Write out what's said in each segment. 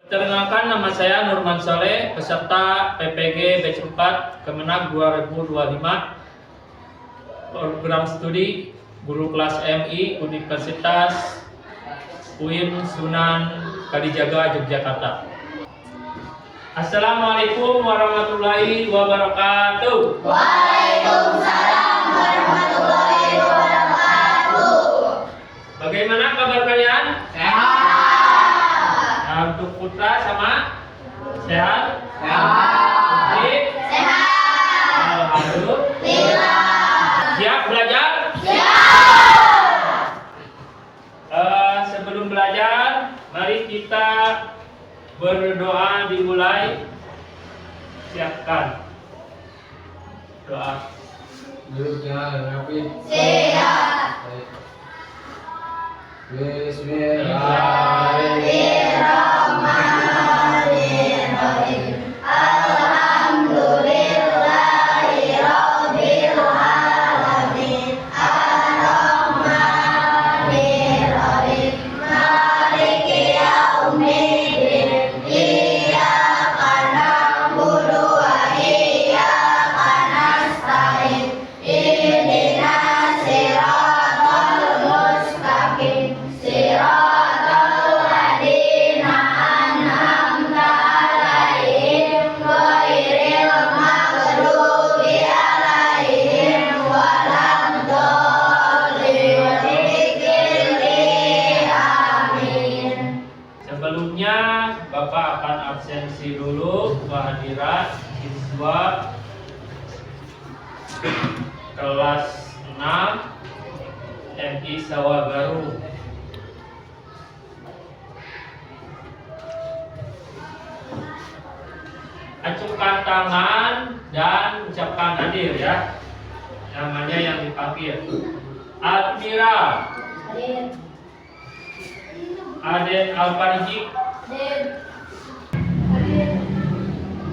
Perkenalkan, nama saya Nurman Soleh, peserta PPG Batch 4 Kemenag 2025, program studi guru kelas MI Universitas UIN Sunan Kalijaga, Yogyakarta. Assalamualaikum warahmatullahi wabarakatuh. Waalaikumsalam warahmatullahi wabarakatuh. Bagaimana kabar kalian? Sehat. Nah, untuk Putra sama sehat? Sehat. Putri? Sehat. Alhamdulillah. Siap belajar? Siap. Sebelum belajar, mari kita berdoa dimulai. Siapkan doa. Siap. Bismillahirrahmanirrahim. Alhamdulillahirabbil alamin. Arrahmanirrahim. Maliki yaumiddin. Iyyaka na'budu wa iyyaka nasta'in. Ihdinas siratal mustaqim. Siratal ladzina an'amta 'alaihim ghairil maghdubi 'alaihim waladdallin. Amin. Sebelumnya Bapak akan absensi dulu kehadiran siswa kelas 6 MI Sawah Baru. Acungkan tangan dan ucapkan hadir ya. Namanya yang dipanggil. Admira Hadir. Aden Alfariji, Hadir. Hadir.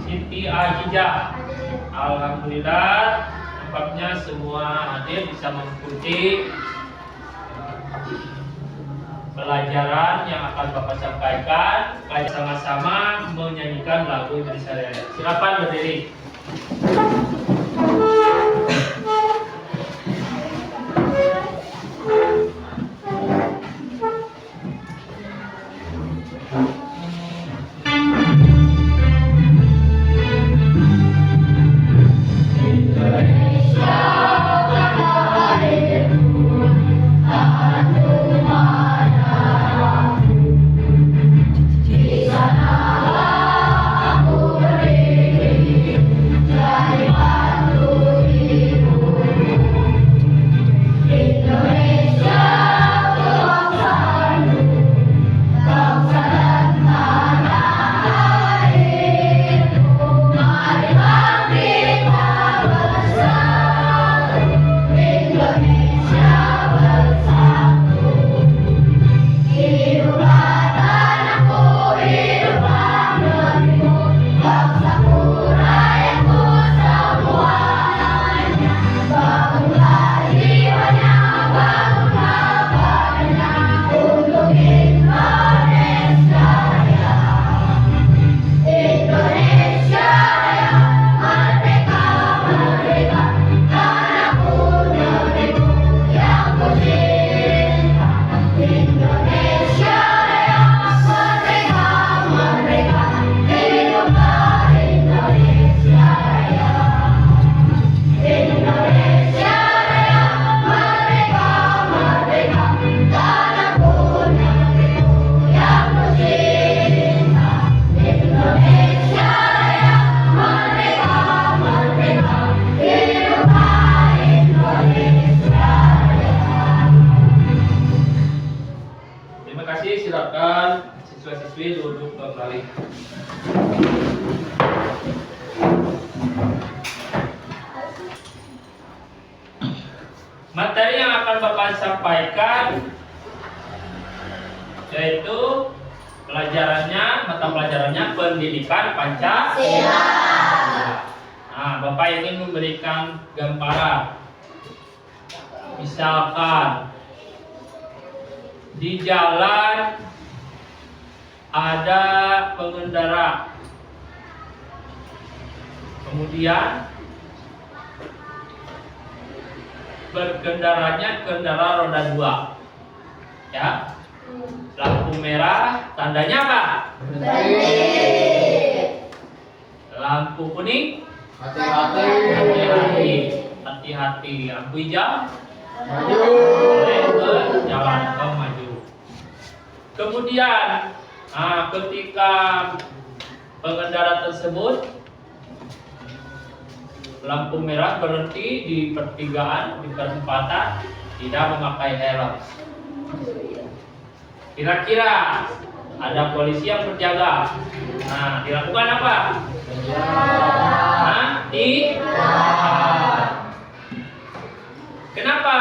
Siti Ajijah. Hadir. Alhamdulillah, nampaknya semua hadir bisa mengikuti pelajaran yang akan Bapak sampaikan. Mari sama-sama menyanyikan lagu Indonesia Raya. Silakan berdiri. Terima kasih, silakan siswa-siswi duduk kembali. Materi yang akan Bapak sampaikan yaitu mata pelajarannya pendidikan Pancasila. Nah, Bapak ingin memberikan gambaran. Misalkan di jalan ada pengendara. Kemudian berkendaranya kendaraan roda 2. Ya. Lampu merah tandanya apa? Berhenti. Lampu kuning Hati-hati. hati-hati. Lampu hijau Maju. boleh berjalan atau maju. Kemudian ketika pengendara tersebut lampu merah berhenti di pertigaan, di perempatan, tidak memakai helm. Kira-kira ada polisi yang berjaga. Nah, dilakukan apa? Ditahan. Kenapa?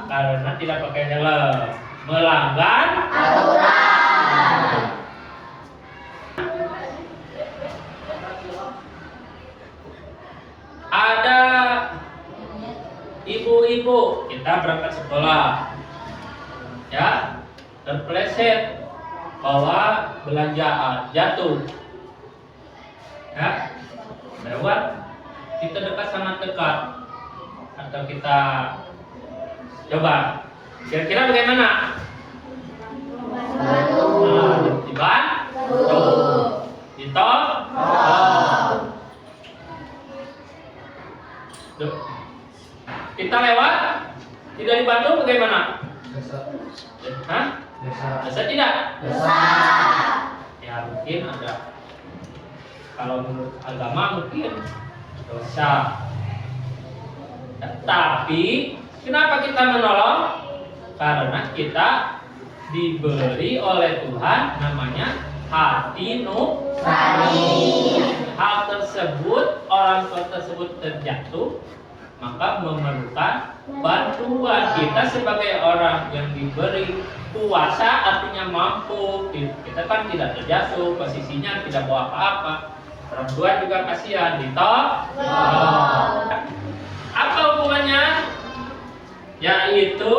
Karena tidak pakai helm, melanggar Aturan. Ada ibu-ibu, kita berangkat sekolah, ya, terpeleset bawa belanjaan, jatuh, ya, lewat, kita dekat sangat dekat, atau kita coba, kira-kira bagaimana? Dibantu, ditolong. Kita lewat, tidak dibantu bagaimana? Hah? Dosa tidak? Ya mungkin ada. Kalau menurut agama mungkin dosa. Tapi kenapa kita menolong? Karena kita diberi oleh Tuhan namanya hati nurani. Hal tersebut, orang tua tersebut terjatuh, maka memerlukan bantuan. Kita sebagai orang yang diberi kuasa, artinya mampu, kita kan tidak terjatuh, posisinya tidak bawa apa-apa. Orang tua juga kasihan, ditolong. Apa hubungannya? Yaitu,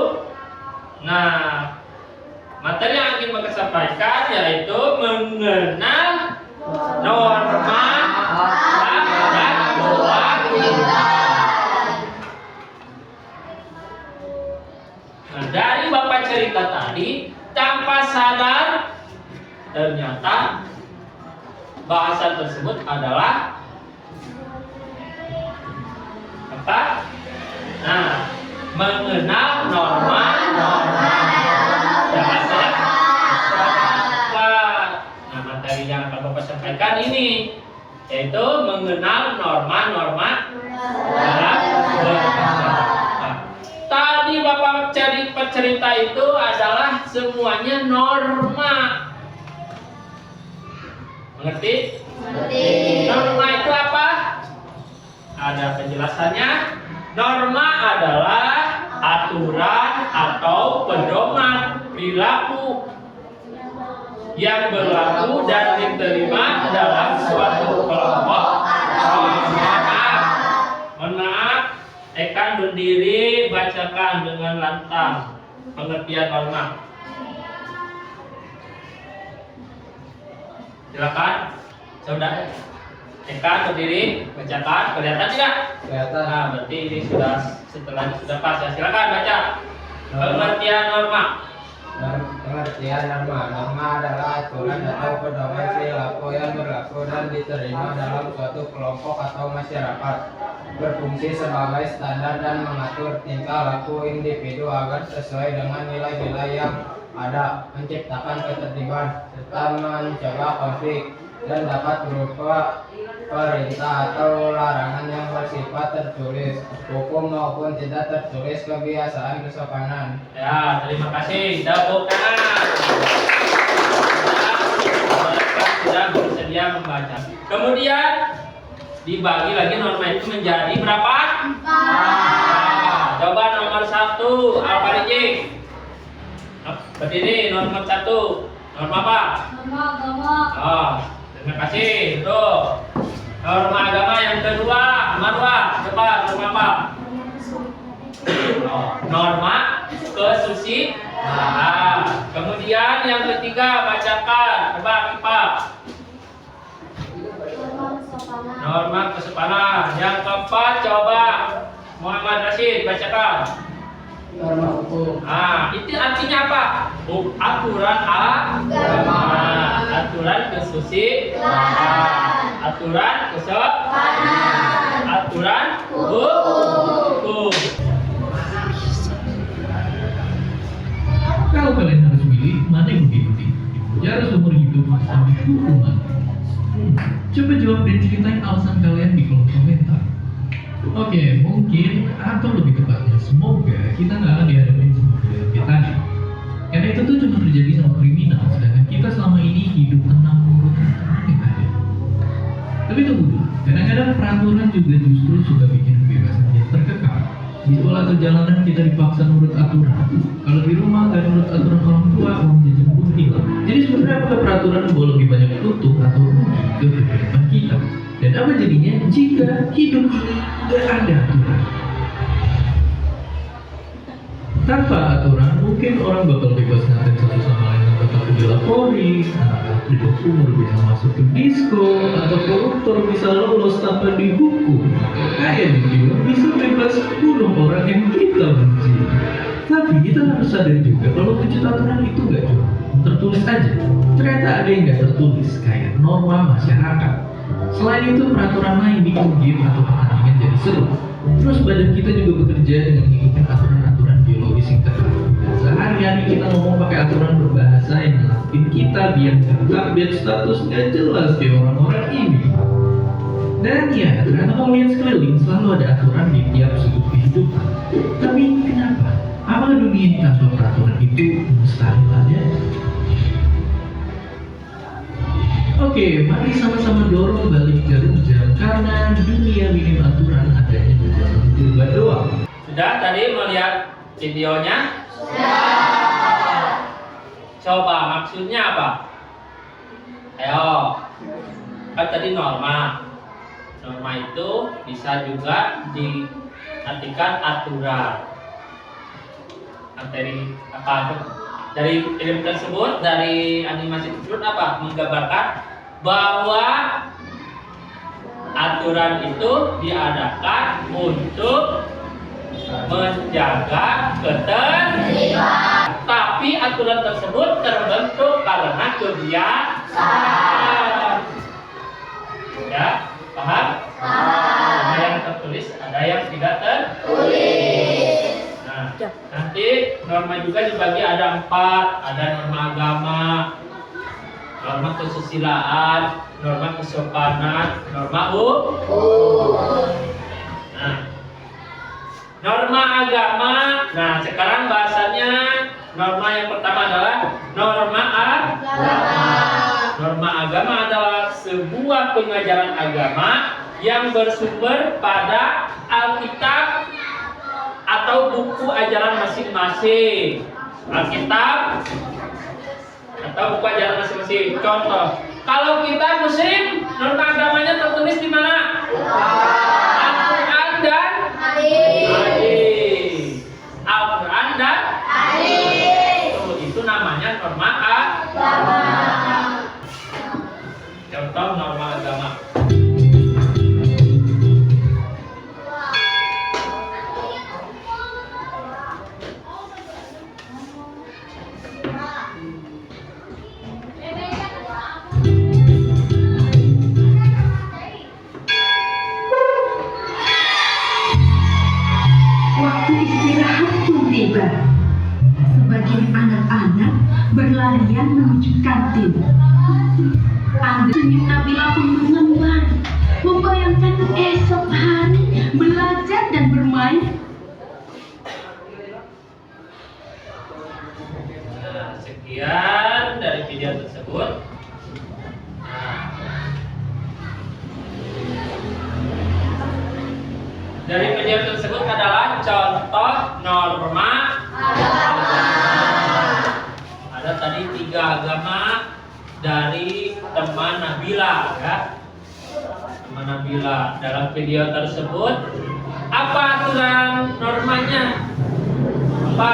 materi yang ingin kita sampaikan yaitu mengenal norma dan kewajiban. Dari Bapak cerita tadi, tanpa sadar ternyata bahasa tersebut adalah apa? Mengenal norma materi yang akan Bapak sampaikan ini yaitu mengenal norma-norma dalam berbahasa. Tadi Bapak cerita itu adalah semuanya norma. Mengerti? Norma itu apa? Ada penjelasannya. Norma adalah aturan atau pedoman perilaku yang berlaku dan diterima dalam suatu kelompok. Mohon maaf, Ekan berdiri, bacakan dengan lantang pengertian norma. Silakan, saudara. Ekan berdiri, bacakan. Kelihatan tidak? Kelihatan. Berarti ini setelah sudah pas ya. Silakan baca pengertian norma. Pengertian norma adalah aturan atau pedoman perilaku yang berlaku dan diterima dalam suatu kelompok atau masyarakat, berfungsi sebagai standar dan mengatur tingkah laku individu agar sesuai dengan nilai-nilai yang ada, menciptakan ketertiban serta mencegah konflik, dan dapat berupa perintah atau larangan yang bersifat tertulis, hukum maupun tidak tertulis, kebiasaan kesopanan. Ya, terima kasih. Tepuk tangan. Mereka sudah bersedia membaca. Kemudian dibagi lagi norma itu menjadi berapa? 4. Coba nomor 1, apa ini? Berdiri nomor 1. Norma apa? Terima kasih. Tuh. Norma agama yang kedua, Marwah. Coba norma apa? Norma kesusilaan. Nah, kemudian yang ketiga bacakan, coba Pak. Norma kesopanan. Yang keempat coba Muhammad Rashid bacakan. Norma hukum. Ah, itu artinya apa? Aturan agama, aturan kesusilaan, aturan kesopanan, aturan hukum. Kalau kalian harus pilih, mana yang lebih penting? Penjara seumur hidup atau hukuman? Coba jawab dan ceritain alasan kalian di kolom komentar. Oke, mungkin atau lebih tepatnya semoga kita nggak akan dihadapin sama kayak tadi. Karena itu tuh cuma terjadi sama kriminal, sedangkan kita selama ini hidup tenang menurut aturan yang ada. Tapi tunggu dulu, kadang-kadang peraturan juga justru suka bikin kebebasan kita terkekang. Di sekolah atau jalanan kita dipaksa nurut aturan. Kalau di rumah nggak nurut aturan orang tua, uang jajan pun hilang. Jadi sebenarnya apakah peraturan boleh lebih banyak untung atau rugi ke kehidupan kita? Dan apa jadinya jika hidup ini nggak ada aturan? Tanpa aturan, mungkin orang bakal bebas ngatain satu sama lain tanpa takut dilapori, anak-anak di bawah umur bisa masuk ke disco, atau koruptor bisa lolos tanpa dihukum. Kayak juga bisa bebas bunuh orang yang kita benci. Tapi kita harus sadar juga kalau wujud aturan itu gak cuma tertulis aja. Ternyata ada yang gak tertulis, kayak norma masyarakat. Selain itu, peraturan lain bikin game atau pertandingan jadi seru. Terus badan kita juga bekerja dengan mengikuti aturan-aturan biologis yang ketat. Dan sehari-hari kita ngomong pakai aturan berbahasa yang ngelakuin kita biar update status gak jelas kayak orang-orang ini. Dan ya, ternyata kalau lihat sekeliling selalu ada aturan di tiap sudut kehidupan. Tapi kenapa? Apakah dunia ini tanpa peraturan itu mustahil aja? Oke, mari sama-sama dorong balik jarum jam karena dunia minim aturan adanya bukan untuk doang. Sudah tadi melihat videonya? Coba maksudnya apa? Ayo, kan tadi norma. Norma itu bisa juga diartikan aturan. Materi apa? Dari film tersebut, dari animasi tersebut apa? Menggambarkan bahwa aturan itu diadakan untuk menjaga ketertiban. Tapi aturan tersebut terbentuk karena kebiasaan. Ya, paham? Ada yang tertulis, ada yang tidak tertulis. Nah, nanti norma juga dibagi ada 4, ada norma agama, norma kesusilaan, norma kesopanan, norma hukum. Nah, norma agama. Nah, sekarang bahasanya norma yang pertama adalah norma agama. Norma agama adalah sebuah pengajaran agama yang bersumber pada Alkitab atau buku ajaran masing-masing. Alkitab atau buku ajaran masing-masing. Contoh, kalau kita Muslim, norma agamanya tertulis di mana? Al-Quran dan hadis. Al-Quran dan hadis. Itu namanya norma agama. Contoh norma agama. Waktu istirahat pun tiba. Sebagian anak-anak berlarian menuju kantin. Senyum Nabila pun mengembang, membayangkan esok hari belajar dan bermain. Nah, sekian dari video tersebut. Dari video tersebut adalah contoh norma agama. Ada tadi 3 agama dari teman Nabila, ya. Teman Nabila. Dalam video tersebut, apa aturan normanya? Apa?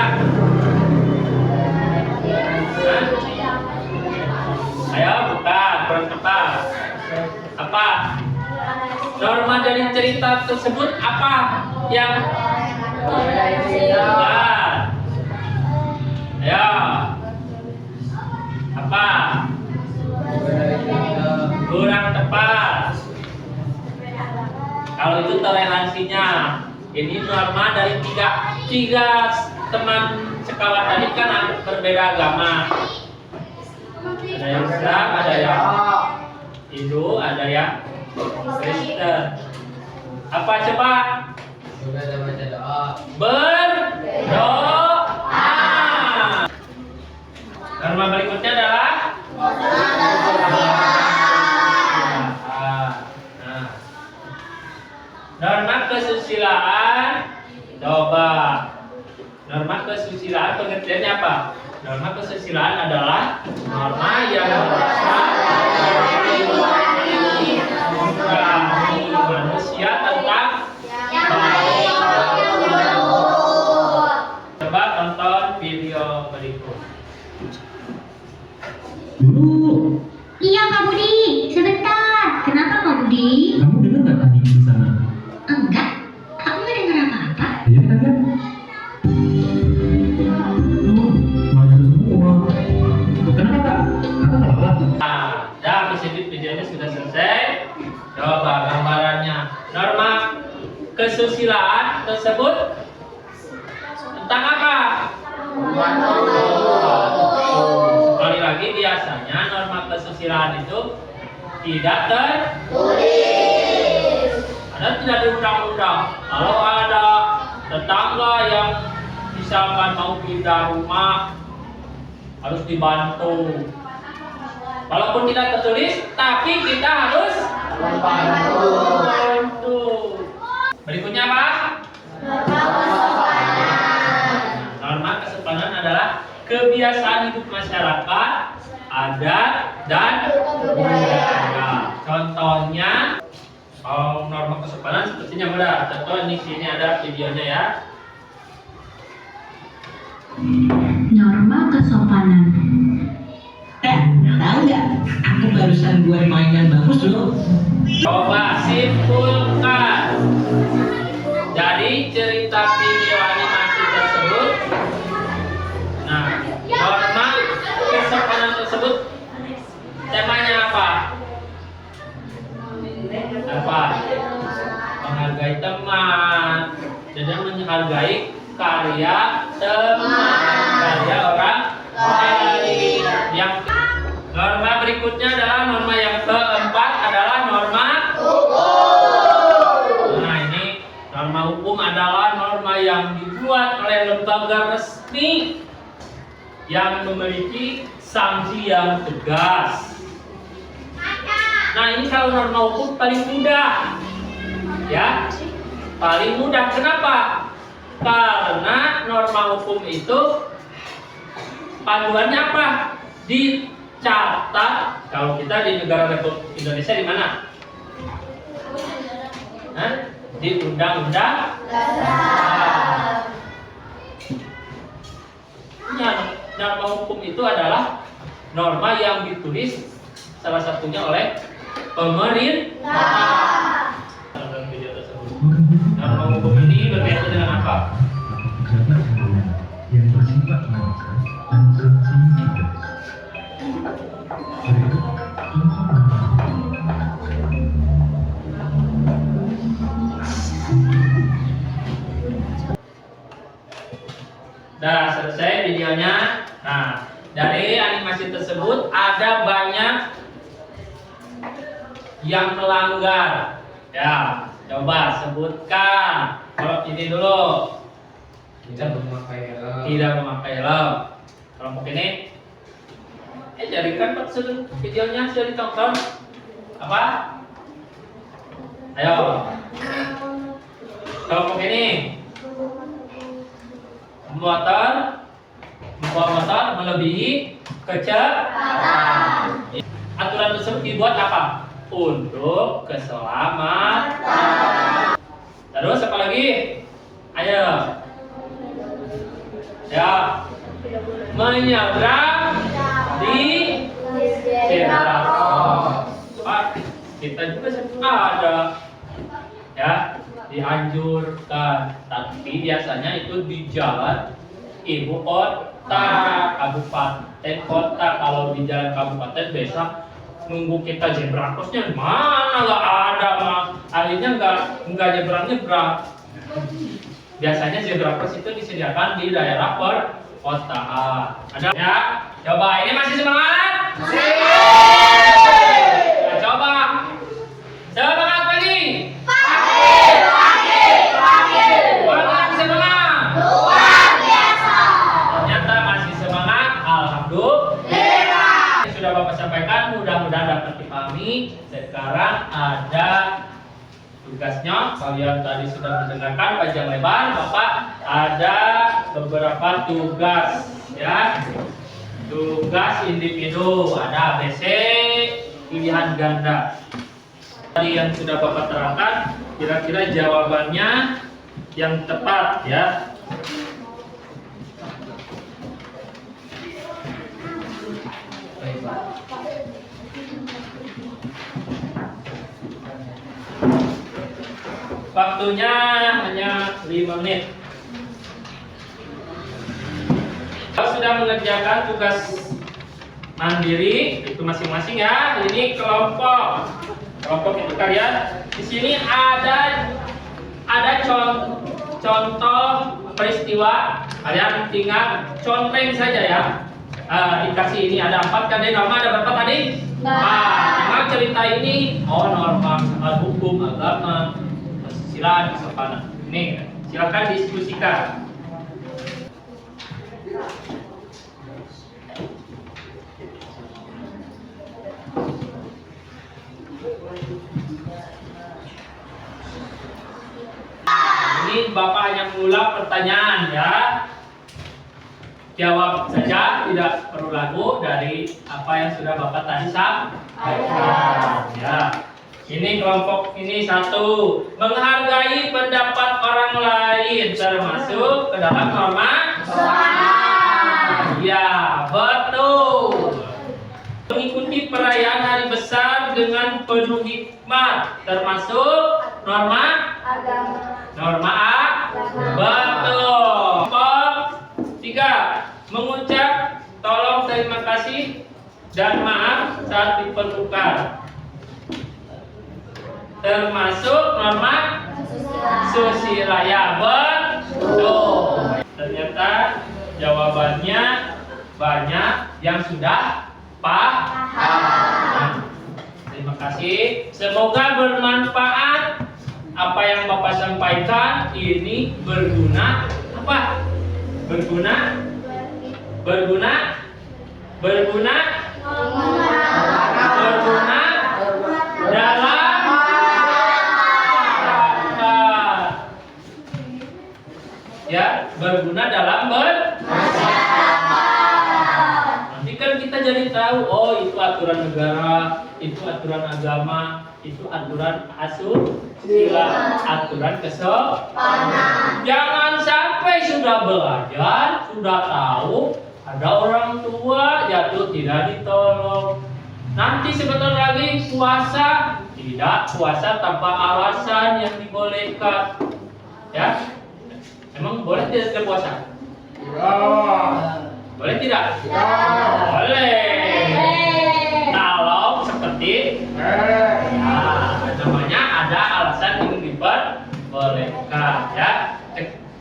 Apa? Norma dari cerita tersebut apa yang ya apa kurang tepat. Kalau itu toleransinya. Ini norma dari tiga teman sekawan tadi kan berbeda agama. Ada yang Islam, ada yang Hindu, ada yang Kristen. Apa coba? Sudah ada baca doa. Berdoa. Norma berikutnya adalah norma kesusilaan. Coba. Norma kesusilaan pengertiannya apa? Norma kesusilaan adalah norma yang berasal dari manusia tentang baik. Coba tonton video berikut. Dulu, Iya Pak Budi, sebentar. Kenapa Pak Budi? kamu dengar nggak tadi di sana? Enggak, aku nggak dengar apa-apa. Iya kan? Oh, maju semua. Kenapa kak? Kakak nggak apa-apa? Nah, dah videonya sudah selesai. Coba gambarannya. Norma kesusilaan tersebut tentang apa? Sekali lagi biasanya norma kesusilaan itu tidak tertulis. Ada tidak di undang-undang. Kalau ada tetangga yang misalkan mau pindah rumah harus dibantu. Walaupun tidak tertulis, tapi kita harus membantu. Berikutnya apa? Norma kesopanan adalah kebiasaan hidup masyarakat, adat, dan budaya. Contohnya, norma kesopanan sepertinya mudah. Contoh di sini ada videonya ya. Norma kesopanan. Tahu nggak? Aku barusan buat mainan bagus loh. Coba simpulkan. Dari cerita video animasi tersebut, nah, norma kesopanan tersebut temanya apa? Apa? Menghargai teman, dan menghargai karya teman, karya orang lain. Yang norma berikutnya adalah norma yang keempat adalah norma hukum. Nah, ini norma hukum adalah norma yang dibuat oleh lembaga resmi yang memiliki sanksi yang tegas. Nah, ini kalau norma hukum paling mudah, ya, paling mudah. Kenapa? Karena norma hukum itu panduannya apa? Dicatat. Kalau kita di negara Republik Indonesia di mana? Hah? Di Undang-Undang Dasar. Ya, norma hukum itu adalah norma yang ditulis salah satunya oleh pemerintah. Dalam video tersebut. Norma hukum ini berkaitan dengan apa? Yang bersifat maksa dan sanksinya tegas. Berikut contoh Dah selesai videonya. Nah, dari animasi tersebut ada banyak yang melanggar. Ya, coba sebutkan. Kalau ini dulu. Tidak memakai helm. Tidak memakai helm. Kelompok ini jadikan videonya sudah ditonton. Apa? Ayo. Kelompok ini membawa motor melebihi kecepatan. Aturan tersebut dibuat apa? Untuk keselamatan. Terus apa lagi? Ayo. Ya, menyeberang di zebra cross. Pak, di kita juga ada ya, dianjurkan, tapi biasanya itu di jalan ibu kota, kabupaten kota. Kalau di jalan kabupaten biasa nunggu kita zebra crossnya mana nggak ada, mah akhirnya nggak nyebrang. Biasanya zebra cross itu disediakan di daerah perkotaan. Ada ya? Coba ini masih semangat? Nah, coba semangat lagi. Semangat, semangat. Luar biasa. Ternyata masih semangat. Alhamdulillah. Sudah Bapak sampaikan, mudah-mudahan dapat dipahami. Sekarang ada tugasnya. Kalian tadi sudah mendengarkan panjang lebar. Bapak ada beberapa tugas ya. Tugas individu ada ABC, pilihan ganda. Tadi yang sudah Bapak terangkan, kira-kira jawabannya yang tepat ya. Waktunya hanya 5 menit. Kalau sudah mengerjakan tugas mandiri itu masing-masing ya. Ini kelompok. Kelompok itu kalian di sini ada contoh peristiwa. Kalian tinggal contohin saja ya. Dikasih ini ada 4 kan, norma ada berapa tadi? Tinggal cerita ini. Oh, norma hukum, agama, sila, kesopanan. Ini silakan diskusikan. Ini Bapak hanya mengulang pertanyaan ya. Jawab saja, tidak perlu lagu dari apa yang sudah Bapak tadi sampaikan ya. Ini kelompok ini 1, menghargai pendapat orang lain termasuk ke dalam norma. Ya, betul. Mengikuti perayaan hari besar dengan penuh hikmat termasuk norma Agama. norma A. Betul. Kelompok 3, mengucap tolong, terima kasih dan maaf saat diperlukan termasuk norma susila. Ya, betul. Ternyata jawabannya banyak yang sudah paham. Terima kasih. Semoga bermanfaat apa yang Bapak sampaikan ini. Berguna apa? Berguna dalam ya, berguna dalam nanti kan kita jadi tahu, oh itu aturan negara, itu aturan agama, itu aturan asusila, aturan kesopanan. Jangan sampai sudah belajar, sudah tahu, ada orang tua jatuh tidak ditolong. Nanti sebentar lagi puasa, tidak puasa tanpa alasan yang dibolehkan. Ya, emang boleh tidak berpuasa? Boleh tidak? Boleh. Kalau seperti namanya ada alasan yang diperbolehkan ya.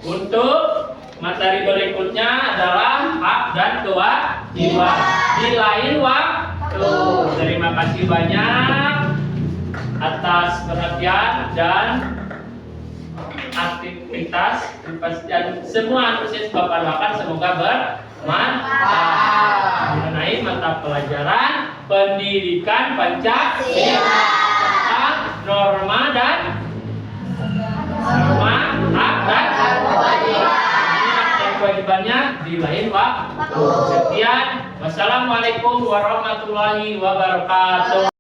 Untuk materi berikutnya adalah hak dan kewajiban di lain waktu. Terima kasih banyak atas perhatian dan aktivitas dan semua antusias Bapak doakan semoga bermanfaat mengenai mata pelajaran pendidikan Pancasila tentang norma dan hak dan kewajibannya di lain waktu. Sekian, wassalamualaikum warahmatullahi wabarakatuh.